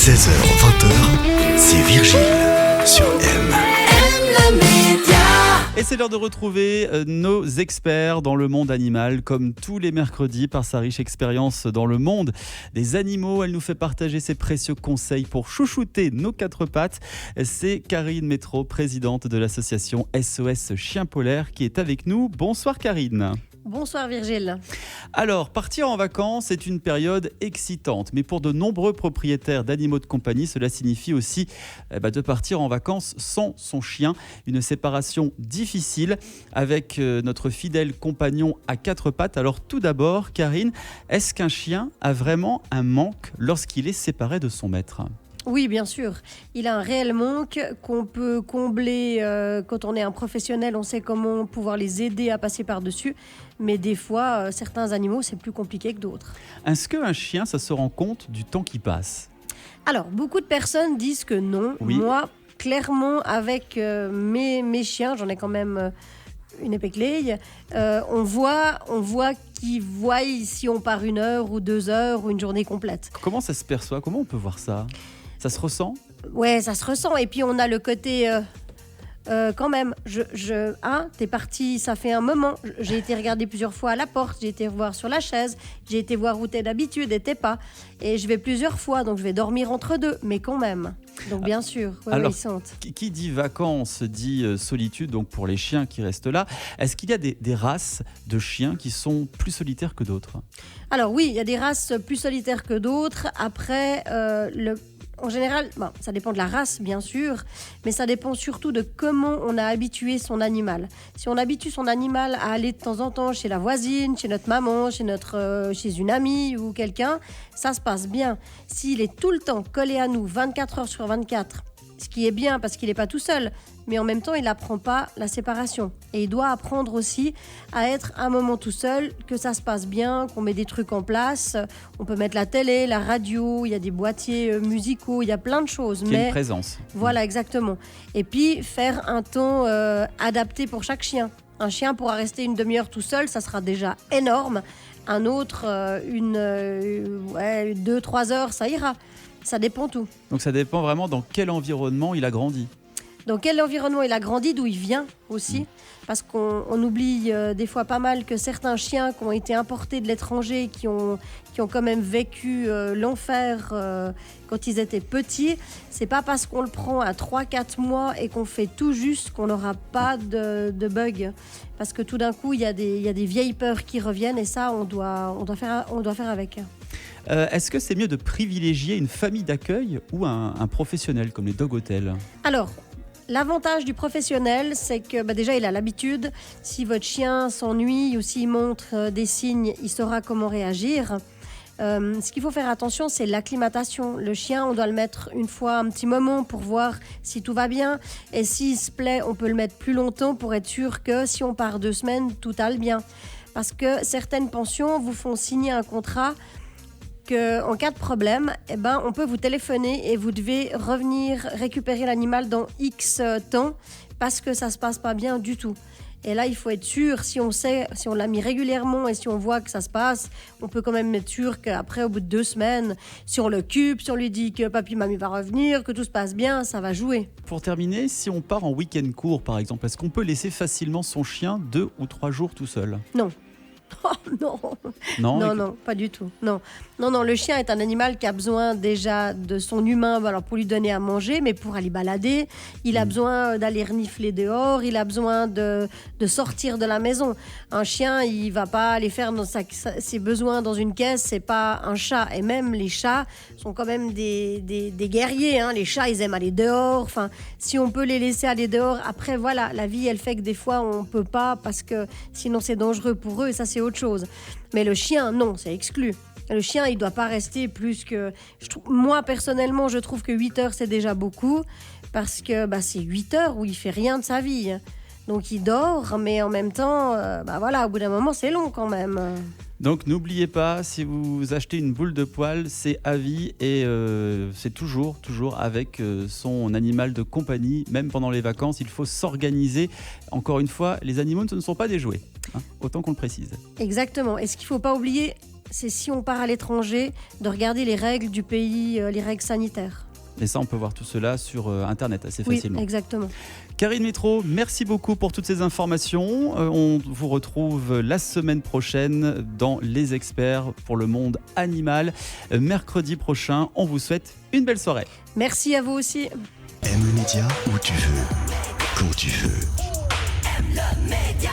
16h20, c'est Virgile sur M. Et c'est l'heure de retrouver nos experts dans le monde animal, comme tous les mercredis, par sa riche expérience dans le monde des animaux. Elle nous fait partager ses précieux conseils pour chouchouter nos quatre pattes. C'est Karine Métro, présidente de l'association SOS Chien Polaire, qui est avec nous. Bonsoir Karine. Bonsoir Virgile. Alors, partir en vacances est une période excitante, mais pour de nombreux propriétaires d'animaux de compagnie, cela signifie aussi de partir en vacances sans son chien. Une séparation difficile avec notre fidèle compagnon à quatre pattes. Alors tout d'abord, Karine, est-ce qu'un chien a vraiment un manque lorsqu'il est séparé de son maître ? Oui, bien sûr. Il a un réel manque qu'on peut combler quand on est un professionnel. On sait comment pouvoir les aider à passer par-dessus. Mais des fois, certains animaux, c'est plus compliqué que d'autres. Est-ce qu'un chien, ça se rend compte du temps qui passe ? Alors, beaucoup de personnes disent que non. Oui. Moi, clairement, avec mes chiens, j'en ai quand même une épée on voit qu'ils voient si on part 1 heure ou 2 heures ou une journée complète. Comment ça se perçoit ? Comment on peut voir ça ? Ça se ressent ? Ouais, ça se ressent. Et puis on a le côté quand même. T'es parti, ça fait un moment. J'ai été regarder plusieurs fois à la porte, j'ai été voir sur la chaise, j'ai été voir où t'es d'habitude et t'es pas. Et je vais plusieurs fois, donc je vais dormir entre deux, mais quand même. Donc bien sûr, Alors, ils sentent. Qui dit vacances dit solitude, donc pour les chiens qui restent là. Est-ce qu'il y a des races de chiens qui sont plus solitaires que d'autres ? Alors oui, il y a des races plus solitaires que d'autres. Après, en général, ça dépend de la race, bien sûr, mais ça dépend surtout de comment on a habitué son animal. Si on habitue son animal à aller de temps en temps chez la voisine, chez notre maman, chez une amie ou quelqu'un, ça se passe bien. S'il est tout le temps collé à nous, 24 heures sur 24, ce qui est bien parce qu'il n'est pas tout seul, mais en même temps, il n'apprend pas la séparation. Et il doit apprendre aussi à être un moment tout seul, que ça se passe bien, qu'on met des trucs en place. On peut mettre la télé, la radio, il y a des boîtiers musicaux, il y a plein de choses. Qu'il y ait une présence. Voilà, exactement. Et puis, faire un temps adapté pour chaque chien. Un chien pourra rester 1 demi-heure tout seul, ça sera déjà énorme. Un autre, 2-3 heures, ça ira. Ça dépend tout. Donc ça dépend vraiment dans quel environnement il a grandi. Dans quel environnement il a grandi, d'où il vient aussi. Parce qu'on oublie des fois pas mal que certains chiens qui ont été importés de l'étranger, qui ont quand même vécu l'enfer quand ils étaient petits, c'est pas parce qu'on le prend à 3-4 mois et qu'on fait tout juste qu'on n'aura pas de bug. Parce que tout d'un coup, il y a des vieilles peurs qui reviennent et ça, on doit faire avec. Est-ce que c'est mieux de privilégier une famille d'accueil ou un professionnel comme les dog hotels ? Alors, l'avantage du professionnel, c'est que déjà, il a l'habitude. Si votre chien s'ennuie ou s'il montre des signes, il saura comment réagir. Ce qu'il faut faire attention, c'est l'acclimatation. Le chien, on doit le mettre une fois un petit moment pour voir si tout va bien. Et s'il se plaît, on peut le mettre plus longtemps pour être sûr que si on part 2 semaines, tout aille bien. Parce que certaines pensions vous font signer un contrat qu'en cas de problème, on peut vous téléphoner et vous devez revenir récupérer l'animal dans X temps parce que ça ne se passe pas bien du tout. Et là, il faut être sûr, si on l'a mis régulièrement et si on voit que ça se passe, on peut quand même être sûr qu'après, au bout de 2 semaines, si on l'occupe, si on lui dit que papy, mamie va revenir, que tout se passe bien, ça va jouer. Pour terminer, si on part en week-end court, par exemple, est-ce qu'on peut laisser facilement son chien 2 ou 3 jours tout seul ? Non. Oh non. Non, pas du tout. Non, le chien est un animal qui a besoin déjà de son humain pour lui donner à manger, mais pour aller balader, il a besoin d'aller renifler dehors, il a besoin de sortir de la maison. Un chien, il va pas aller faire ses besoins dans une caisse, c'est pas un chat. Et même les chats sont quand même des guerriers. Hein. Les chats, ils aiment aller dehors. Enfin, si on peut les laisser aller dehors, après, voilà, la vie, elle fait que des fois, on peut pas parce que sinon, c'est dangereux pour eux et ça, c'est autre chose. Mais le chien, non, c'est exclu. Le chien, il doit pas rester plus que... Moi, personnellement, je trouve que 8 heures, c'est déjà beaucoup parce que c'est 8 heures où il fait rien de sa vie. Donc, il dort, mais en même temps, au bout d'un moment, c'est long quand même. Donc n'oubliez pas, si vous achetez une boule de poil, c'est à vie et c'est toujours avec son animal de compagnie. Même pendant les vacances, il faut s'organiser. Encore une fois, les animaux, ce ne sont pas des jouets, autant qu'on le précise. Exactement. Et ce qu'il ne faut pas oublier, c'est si on part à l'étranger, de regarder les règles du pays, les règles sanitaires. Et ça, on peut voir tout cela sur Internet assez facilement. Oui, exactement. Karine Métro, merci beaucoup pour toutes ces informations. On vous retrouve la semaine prochaine dans Les Experts pour le monde animal. Mercredi prochain, on vous souhaite une belle soirée. Merci à vous aussi. Aime le média où tu veux, quand tu veux. Aime le média.